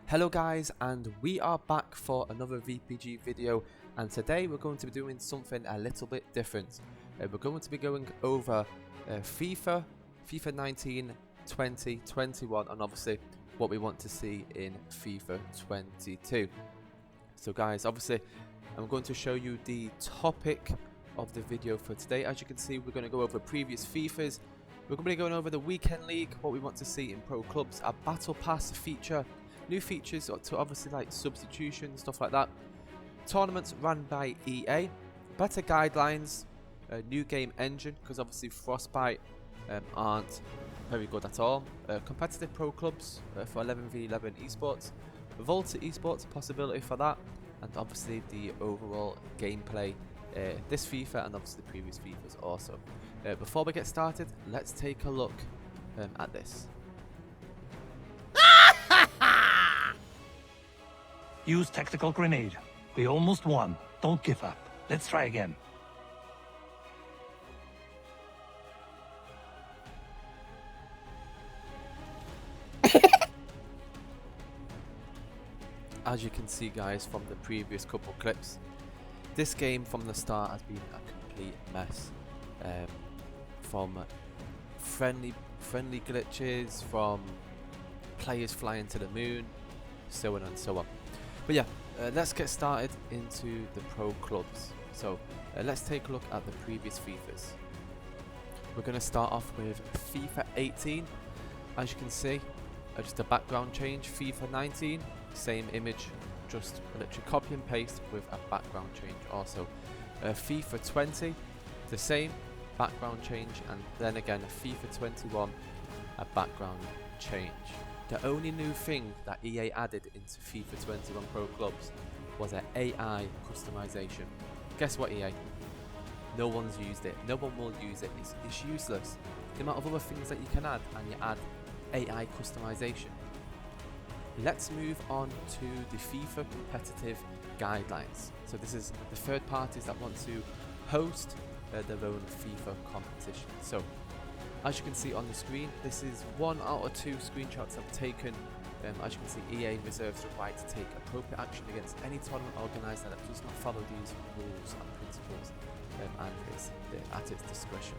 Hello guys, and we are back for another VPG video, and today we're going to be doing something a little bit different. We're going to be going over FIFA 19, 20, 21 and obviously what we want to see in FIFA 22. So guys, obviously I'm going to show you the topic of the video for today. As you can see, we're going to go over previous FIFAs. We're going to be going over the weekend league, what we want to see in pro clubs, our battle pass feature, new features to obviously like substitution, stuff like that. Tournaments run by EA, better guidelines, a new game engine because obviously Frostbite aren't very good at all. Competitive pro clubs for 11v11 esports, Volta esports possibility for that, and obviously the overall gameplay. This FIFA and obviously the previous FIFAs also. Before we get started, let's take a look at this. Use tactical grenade. We almost won. Don't give up. Let's try again. As you can see guys from the previous couple clips, this game from the start has been a complete mess. From friendly glitches, from players flying to the moon, so on and so on. But yeah, let's get started into the pro clubs. So let's take a look at the previous FIFAs. We're going to start off with FIFA 18. As you can see, just a background change. FIFA 19, same image, just literally copy and paste with a background change also. FIFA 20, the same background change, and then again FIFA 21, a background change. The only new thing that EA added into FIFA 21 Pro Clubs was an AI customization. Guess what, EA? No one's used it. No one will use it. It's useless. The amount of other things that you can add, and you add AI customization. Let's move on to the FIFA competitive guidelines. So this is the third parties that want to host their own FIFA competition. So as you can see on the screen, this is 1 out of 2 screenshots I've taken. As you can see, EA reserves the right to take appropriate action against any tournament organizer that does not follow these rules and principles, and is at its discretion.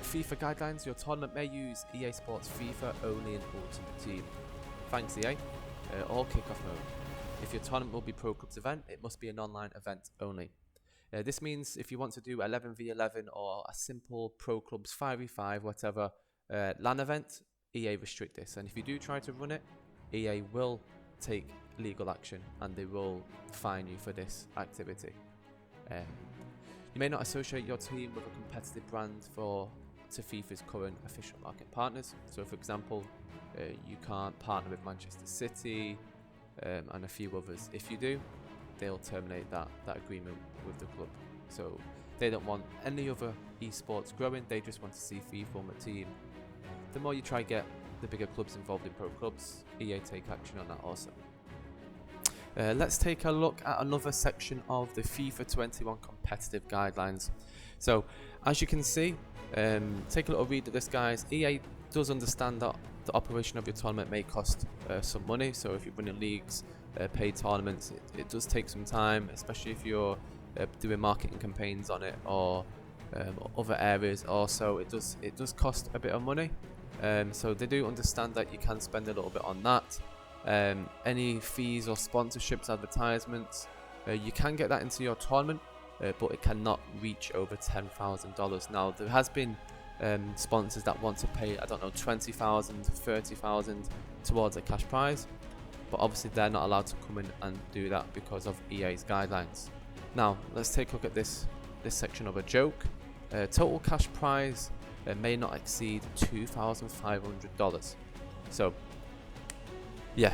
FIFA guidelines: your tournament may use EA Sports FIFA only in Ultimate Team. Thanks EA. Or kickoff mode. If your tournament will be Pro Clubs event, it must be an online event only. This means if you want to do 11v11 or a simple Pro Clubs 5v5, whatever LAN event, EA restrict this. And if you do try to run it, EA will take legal action and they will fine you for this activity. You may not associate your team with a competitive brand to FIFA's current official market partners. So for example, you can't partner with Manchester City and a few others. If you do, they'll terminate that agreement with the club. So they don't want any other esports growing, they just want to see FIFA on the team. The more you try to get the bigger clubs involved in pro clubs, EA take action on that also. Let's take a look at another section of the FIFA 21 competitive guidelines. So as you can see, take a little read of this guys. EA does understand that the operation of your tournament may cost some money. So if you're running leagues, paid tournaments, it does take some time, especially if you're doing marketing campaigns on it or other areas. Also, it does cost a bit of money, so they do understand that you can spend a little bit on that. Any fees or sponsorships, advertisements, you can get that into your tournament, but it cannot reach over $10,000. Now there has been sponsors that want to pay, I don't know, 20,000, 30,000 towards a cash prize, but obviously they're not allowed to come in and do that because of EA's guidelines. Now let's take a look at this section of a joke. Total cash prize may not exceed $2,500. So yeah,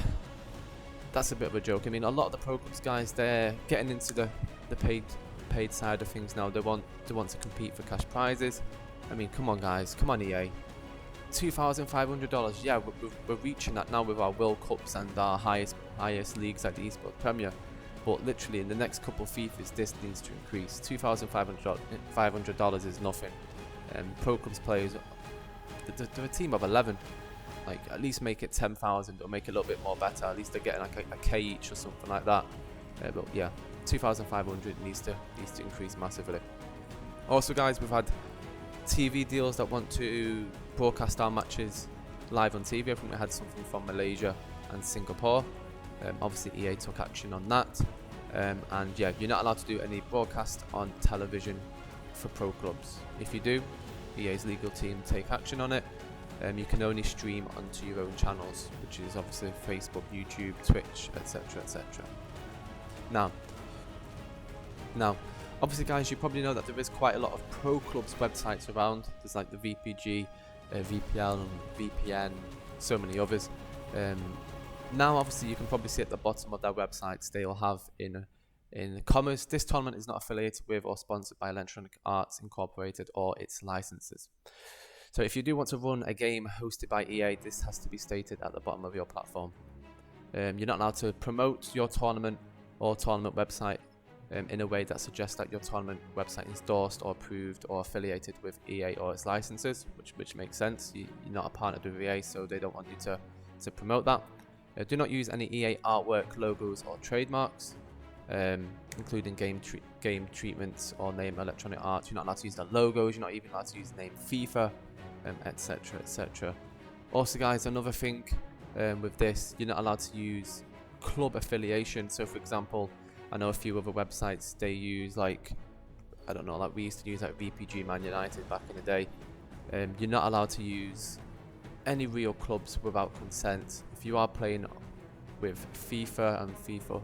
that's a bit of a joke. I mean, a lot of the pro clubs guys, they're getting into the paid side of things now. They want to compete for cash prizes. I mean, come on guys, come on EA. $2,500. Yeah, we're reaching that now with our World Cups and our highest leagues like the Esports Premier. But literally in the next couple of FIFAs, this needs to increase. $2,500 is nothing. Pro Clubs players, they're a team of 11. like at least make it 10,000 or make it a little bit more better. At least they're getting like a K each or something like that. But yeah, 2,500 needs to increase massively. Also, guys, we've had TV deals that want to broadcast our matches live on TV. I think we had something from Malaysia and Singapore. Obviously, EA took action on that. And yeah, you're not allowed to do any broadcast on television for pro clubs. If you do, EA's legal team take action on it. You can only stream onto your own channels, which is obviously Facebook, YouTube, Twitch, etc, etc. Now, obviously, guys, you probably know that there is quite a lot of pro clubs websites around. There's like the VPG, VPL, and VPN, so many others. Now, obviously, you can probably see at the bottom of their websites, they'll have in commas, this tournament is not affiliated with or sponsored by Electronic Arts Incorporated or its licenses. So if you do want to run a game hosted by EA, this has to be stated at the bottom of your platform. You're not allowed to promote your tournament or tournament website in a way that suggests that your tournament website is endorsed or approved or affiliated with EA or its licenses, which makes sense. You're not a partner with EA, so they don't want you to promote that. Do not use any EA artwork, logos, or trademarks, including game treatments or name Electronic Arts. You're not allowed to use the logos. You're not even allowed to use the name FIFA, etc, etc. Also, guys, another thing with this, you're not allowed to use club affiliation. So, for example, I know a few other websites, they use like, I don't know, like we used to use like VPG Man United back in the day. You're not allowed to use any real clubs without consent. If you are playing with FIFA and FIFA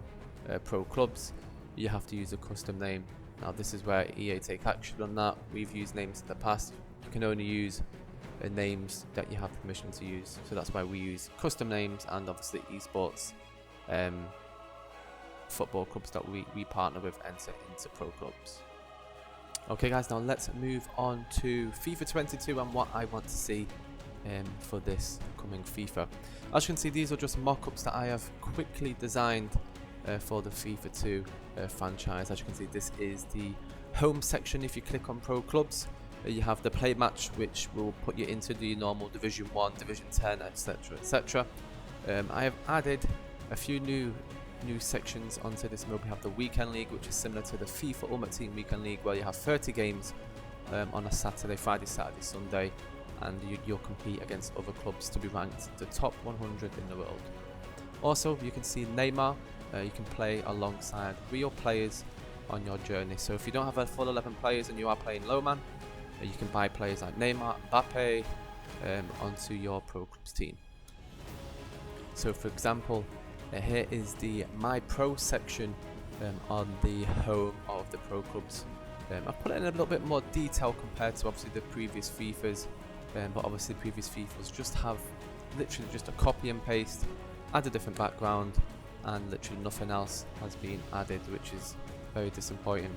Pro Clubs, you have to use a custom name. Now, this is where EA take action on that. We've used names in the past. You can only use names that you have permission to use. So that's why we use custom names, and obviously esports football clubs that we partner with enter into pro clubs. Okay, guys, now let's move on to FIFA 22 and what I want to see for this coming FIFA. As you can see, these are just mock-ups that I have quickly designed for the FIFA 2 franchise. As you can see, this is the home section. If you click on Pro Clubs, you have the play match, which will put you into the normal Division 1, Division 10, etc, etc. I have added a few new sections onto this mode. We have the Weekend League, which is similar to the FIFA Ultimate Team Weekend League, where you have 30 games on a Saturday, Friday, Saturday, Sunday, and you'll compete against other clubs to be ranked the top 100 in the world. Also, you can see Neymar. You can play alongside real players on your journey. So if you don't have a full 11 players and you are playing low man, you can buy players like Neymar, Mbappe onto your Pro Clubs team. So for example, here is the My Pro section on the home of the Pro Clubs. I've put it in a little bit more detail compared to obviously the previous FIFAs, but obviously the previous FIFAs just have literally just a copy and paste, add a different background, and literally nothing else has been added, which is very disappointing.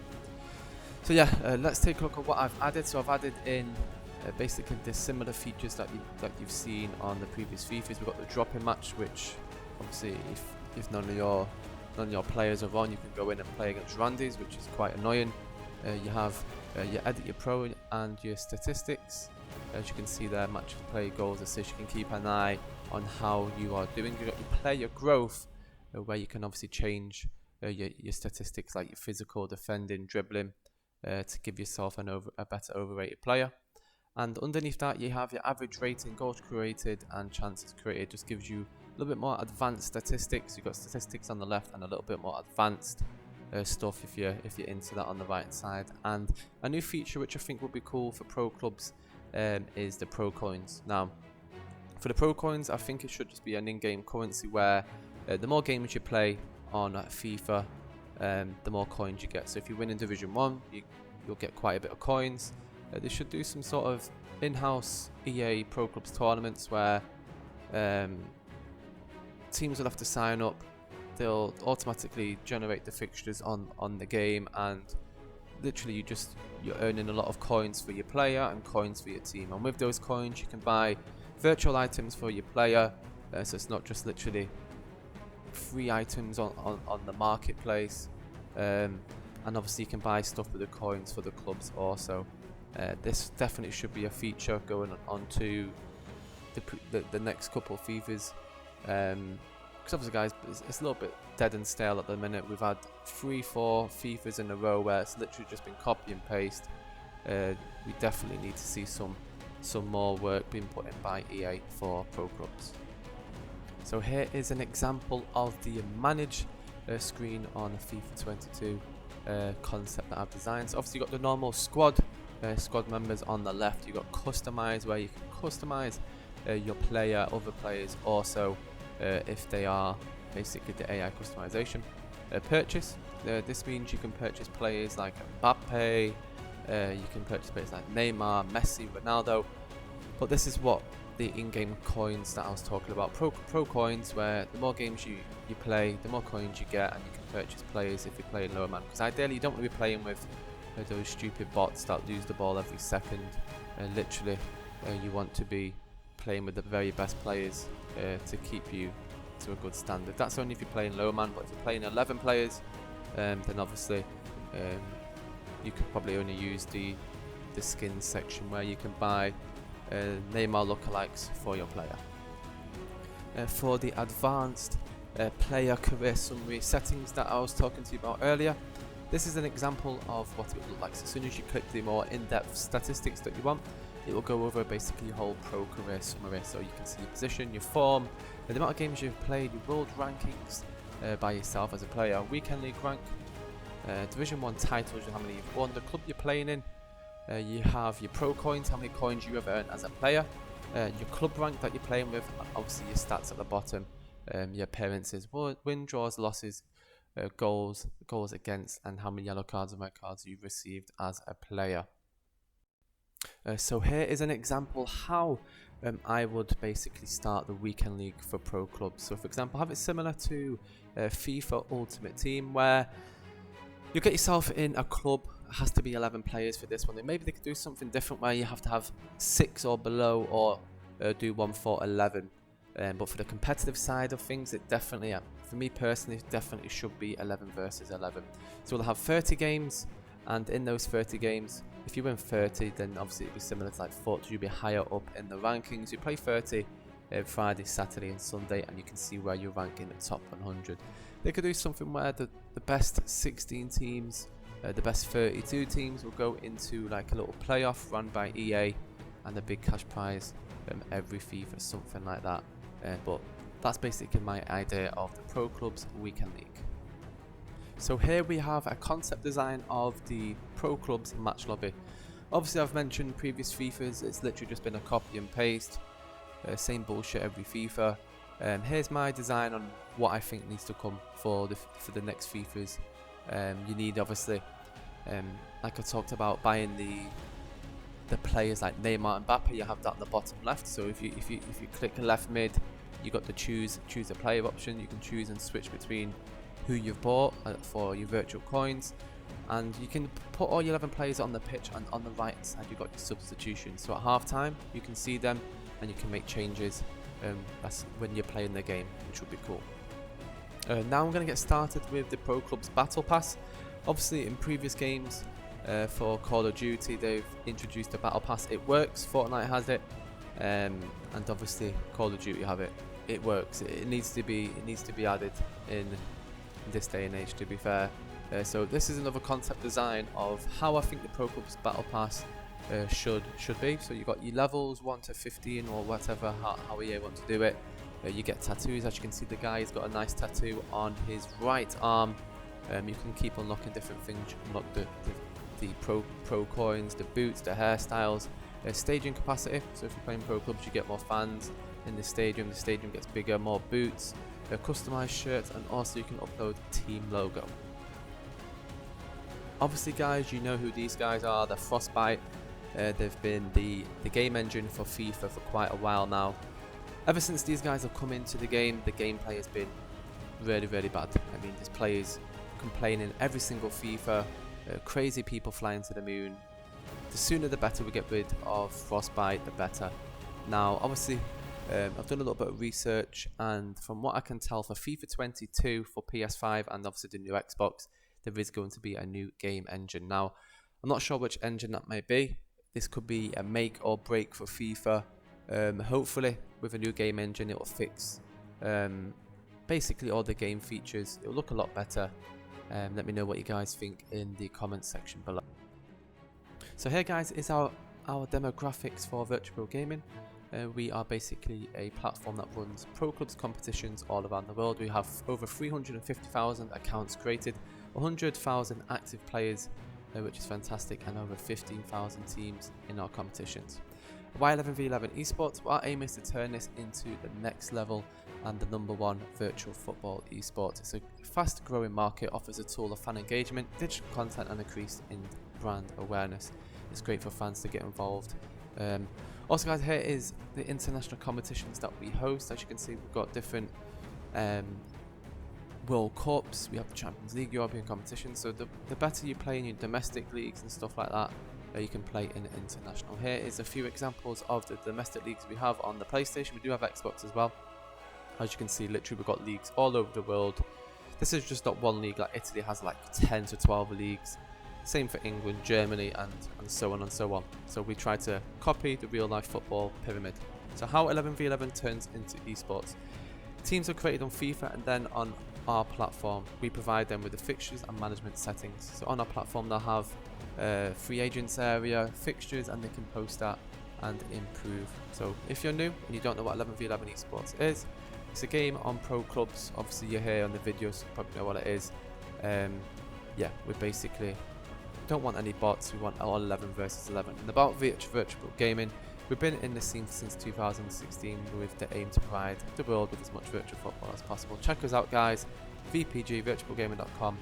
So yeah, let's take a look at what I've added. So I've added in basically the similar features that you've seen on the previous FIFAs. We've got the drop-in match, which obviously if none of your players are on, you can go in and play against Randys, which is quite annoying. You have you edit your pro and your statistics. As you can see there, match play, goals, assists. You can keep an eye on how you are doing. You've got your player growth, where you can obviously change your statistics like your physical, defending, dribbling, to give yourself a better overrated player. And underneath that, you have your average rating, goals created, and chances created. Just gives you a little bit more advanced statistics. You've got statistics on the left and a little bit more advanced stuff if you're into that on the right side. And a new feature which I think would be cool for pro clubs is the pro coins. Now, for the pro coins, I think it should just be an in-game currency where the more games you play on FIFA, the more coins you get. So if you win in Division 1, you'll get quite a bit of coins. They should do some sort of in-house EA Pro Clubs tournaments where teams will have to sign up. They'll automatically generate the fixtures on the game, and literally you're earning a lot of coins for your player and coins for your team. And with those coins, you can buy virtual items for your player. So it's not just literally free items on the marketplace. And obviously you can buy stuff with the coins for the clubs also. This definitely should be a feature going on to the next couple of FIFAs. Because obviously, guys, it's a little bit dead and stale at the minute. We've had 3-4 FIFAs in a row where it's literally just been copy and paste. We definitely need to see some more work being put in by EA for Pro Clubs. So here is an example of the manage screen on a FIFA 22 concept that I've designed. So obviously, you've got the normal squad members on the left. You've got customize, where you can customize your player, other players also, if they are basically the AI customization. Purchase, this means you can purchase players like Mbappe, you can purchase players like Neymar, Messi, Ronaldo, but this is what the in-game coins that I was talking about, pro coins, where the more games you play, the more coins you get, and you can purchase players if you're playing lower man, because ideally you don't want to be playing with those stupid bots that lose the ball every second. Literally, you want to be playing with the very best players to keep you to a good standard. That's only if you're playing lower man, but if you're playing 11 players, then obviously you could probably only use the skins section, where you can buy Neymar lookalikes for your player. For the advanced player career summary settings that I was talking to you about earlier, this is an example of what it would look like. So as soon as you click the more in-depth statistics that you want, it will go over basically your whole pro career summary. So you can see your position, your form, the amount of games you've played, your world rankings by yourself as a player, weekend league rank, Division 1 titles, how many you've won, the club you're playing in, you have your pro coins, how many coins you have earned as a player, your club rank that you're playing with, obviously your stats at the bottom, your appearances, win, draws, losses, goals against, and how many yellow cards and red cards you've received as a player. So here is an example how I would basically start the weekend league for pro clubs. So for example, have it similar to FIFA Ultimate Team, where you get yourself in a club. It has to be 11 players for this one. And maybe they could do something different, where you have to have 6 or below, or do one for 11. But for the competitive side of things, it definitely, for me personally, definitely should be 11 versus 11. So we'll have 30 games, and in those 30 games, if you win 30, then obviously it'll be similar to like foot. You'll be higher up in the rankings. You play 30 Friday, Saturday and Sunday, and you can see where you're ranking the top 100. They could do something where the best 16 teams, the best 32 teams will go into like a little playoff run by EA, and a big cash prize every FIFA, something like that. But that's basically my idea of the Pro Clubs Weekend League. So here we have a concept design of the Pro Clubs match lobby. Obviously, I've mentioned previous FIFAs, it's literally just been a copy and paste, same bullshit every FIFA. Here's my design on what I think needs to come for the next FIFAs. You need, obviously, like I talked about, buying the players like Neymar and Mbappe. You have that on the bottom left. So if you click left mid, you got the choose a player option. You can choose and switch between who you've bought for your virtual coins, and you can put all your 11 players on the pitch, and on the right side you've got your substitutions. So at half time you can see them and you can make changes. That's when you're playing the game, which would be cool. Now I'm going to get started with the Pro Clubs Battle Pass. Obviously in previous games for Call of Duty they've introduced a Battle Pass. It works, Fortnite has it, and obviously Call of Duty have it. It works. It needs to be added in this day and age, to be fair. So this is another concept design of how I think the Pro Clubs Battle Pass should be. So you've got your levels 1 to 15 or whatever, how EA want to do it. You get tattoos. As you can see, the guy has got a nice tattoo on his right arm. You can keep unlocking different things. You can unlock the pro coins, the boots, the hairstyles, stadium capacity. So if you're playing Pro Clubs, you get more fans in the stadium. The stadium gets bigger, more boots, customized shirts, and also you can upload team logo. Obviously, guys, you know who these guys are. They're Frostbite. They've been the game engine for FIFA for quite a while now. Ever since these guys have come into the game, the gameplay has been really, really bad. I mean, there's players complaining every single FIFA, crazy people flying to the moon. The sooner the better we get rid of Frostbite, the better. Now, obviously, I've done a little bit of research, and from what I can tell, for FIFA 22 for PS5 and obviously the new Xbox, there is going to be a new game engine. Now, I'm not sure which engine that may be. This could be a make or break for FIFA. Hopefully with a new game engine it will fix basically all the game features. It will look a lot better. Let me know what you guys think in the comments section below. So here guys is our demographics for Virtual Pro Gaming. We are basically a platform that runs pro clubs competitions all around the world. We have over 350,000 accounts created, 100,000 active players, which is fantastic, and over 15,000 teams in our competitions. Y11v11 esports, our aim is to turn this into the next level and the #1 virtual football esport. It's a fast growing market, offers a tool of fan engagement, digital content and increased in brand awareness. It's great for fans to get involved. Also guys, here is the international competitions that we host. As you can see, we've got different World Cups, we have the Champions League, European competitions. So the better you play in your domestic leagues and stuff like that, you can play in international. Here is a few examples of the domestic leagues we have on the PlayStation. We do have Xbox as well. As you can see, literally we've got leagues all over the world. This is just not one league, like Italy has like 10 to 12 leagues. Same for England, Germany, and so on and so on. So we try to copy the real life football pyramid. So how 11v11 turns into esports. Teams are created on FIFA and then on our platform we provide them with the fixtures and management settings. So on our platform they'll have free agents area, fixtures, and they can post that and improve. So if you're new and you don't know what 11v11 esports is, it's a game on pro clubs. Obviously you're here on the video, so you probably know what it is. Yeah, we basically don't want any bots, we want all 11 versus 11. And about virtual gaming, we've been in the scene since 2016 with the aim to provide the world with as much virtual football as possible. Check us out guys, vpgvirtualgaming.com.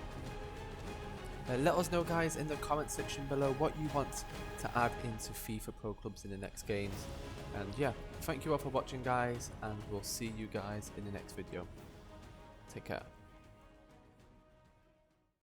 Let us know guys in the comment section below what you want to add into FIFA Pro Clubs in the next games. And yeah, thank you all for watching guys, and we'll see you guys in the next video. Take care.